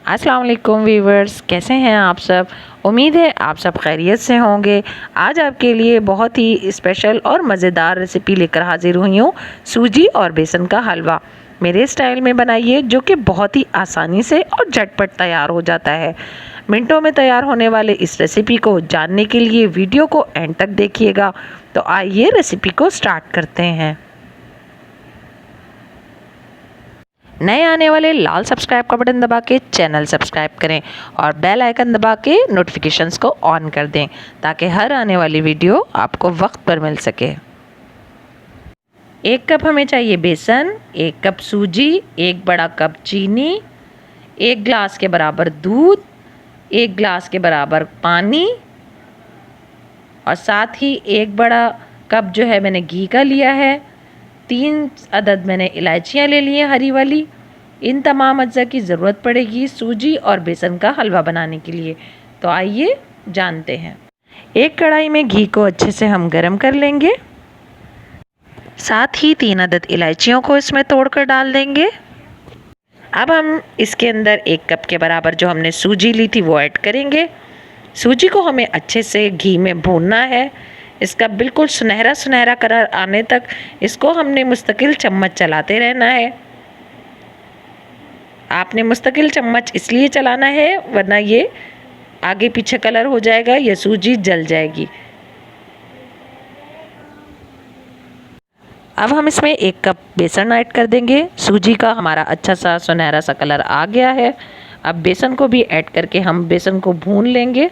अस्सलाम वालेकुम व्यूवर्स, कैसे हैं आप सब। उम्मीद है आप सब खैरियत से होंगे। आज आपके लिए बहुत ही स्पेशल और मज़ेदार रेसिपी लेकर हाजिर हुई हूँ, सूजी और बेसन का हलवा। मेरे स्टाइल में बनाइए, जो कि बहुत ही आसानी से और झटपट तैयार हो जाता है। मिनटों में तैयार होने वाले इस रेसिपी को जानने के लिए वीडियो को एंड तक देखिएगा। तो आइए रेसिपी को स्टार्ट करते हैं। नए आने वाले लाल सब्सक्राइब का बटन दबा के चैनल सब्सक्राइब करें और बेल आइकन दबा के नोटिफिकेशंस को ऑन कर दें, ताकि हर आने वाली वीडियो आपको वक्त पर मिल सके। 1 कप हमें चाहिए बेसन, 1 कप सूजी, 1 बड़ा कप चीनी, 1 ग्लास के बराबर दूध, 1 ग्लास के बराबर पानी और साथ ही 1 बड़ा कप जो है मैंने घी का लिया है। 3 अदद मैंने इलायचियाँ ले ली हैं हरी वाली। इन तमाम अज्जा की ज़रूरत पड़ेगी सूजी और बेसन का हलवा बनाने के लिए। तो आइए जानते हैं। एक कढ़ाई में घी को अच्छे से हम गरम कर लेंगे। साथ ही 3 अदद इलायचियों को इसमें तोड़कर डाल देंगे। अब हम इसके अंदर 1 कप के बराबर जो हमने सूजी ली थी वो ऐड करेंगे। सूजी को हमें अच्छे से घी में भूनना है। इसका बिल्कुल सुनहरा सुनहरा कलर आने तक इसको हमने मुस्तकिल चम्मच चलाते रहना है। आपने मुस्तकिल चम्मच इसलिए चलाना है, वरना ये आगे पीछे कलर हो जाएगा, ये सूजी जल जाएगी। अब हम इसमें 1 कप बेसन ऐड कर देंगे। सूजी का हमारा अच्छा सा सुनहरा सा कलर आ गया है। अब बेसन को भी ऐड करके हम बेसन को भून लेंगे।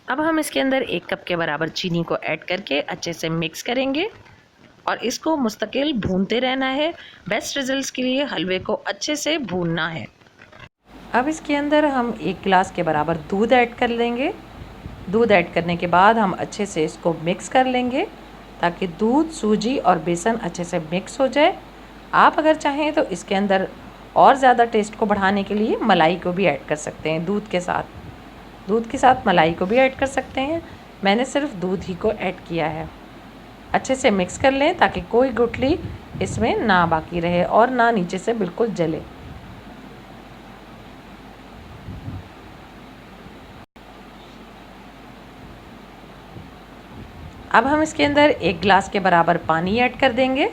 अब हम इसके अंदर 1 कप के बराबर चीनी को ऐड करके अच्छे से मिक्स करेंगे और इसको मुस्तकिल भूनते रहना है। बेस्ट रिजल्ट्स के लिए हलवे को अच्छे से भूनना है। अब इसके अंदर हम 1 गिलास के बराबर दूध ऐड कर लेंगे। दूध ऐड करने के बाद हम अच्छे से इसको मिक्स कर लेंगे, ताकि दूध, सूजी और बेसन अच्छे से मिक्स हो जाए। आप अगर चाहें तो इसके अंदर और ज़्यादा टेस्ट को बढ़ाने के लिए मलाई को भी ऐड कर सकते हैं। दूध के साथ मलाई को भी ऐड कर सकते हैं। मैंने सिर्फ दूध ही को ऐड किया है। अच्छे से मिक्स कर लें, ताकि कोई गुठली इसमें ना बाकी रहे और ना नीचे से बिल्कुल जले। अब हम इसके अंदर 1 गिलास के बराबर पानी ऐड कर देंगे।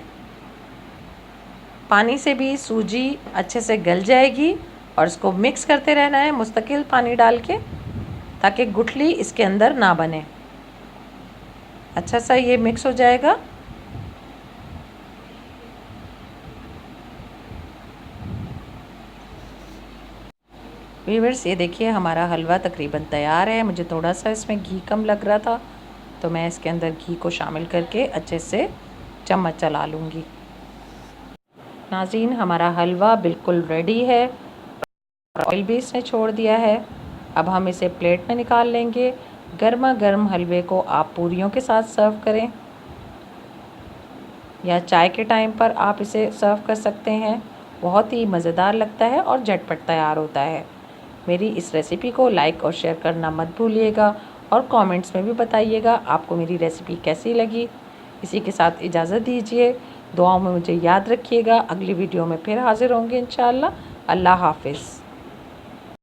पानी से भी सूजी अच्छे से गल जाएगी और इसको मिक्स करते रहना है मुस्तकिल पानी डाल के, ताकि गुठली इसके अंदर ना बने। अच्छा सा ये मिक्स हो जाएगा। व्यूअर्स, ये देखिए हमारा हलवा तकरीबन तैयार है। मुझे थोड़ा सा इसमें घी कम लग रहा था, तो मैं इसके अंदर घी को शामिल करके अच्छे से चम्मच चला लूँगी। नाज़रीन, हमारा हलवा बिल्कुल रेडी है। ऑयल भी इसने छोड़ दिया है। अब हम इसे प्लेट में निकाल लेंगे। गर्मा गर्म हलवे को आप पूरियों के साथ सर्व करें या चाय के टाइम पर आप इसे सर्व कर सकते हैं। बहुत ही मज़ेदार लगता है और झटपट तैयार होता है। मेरी इस रेसिपी को लाइक और शेयर करना मत भूलिएगा और कमेंट्स में भी बताइएगा आपको मेरी रेसिपी कैसी लगी। इसी के साथ इजाज़त दीजिए। दुआओं में मुझे याद रखिएगा। अगली वीडियो में फिर हाज़िर होंगे इंशाअल्लाह। अल्लाह हाफ़िज़।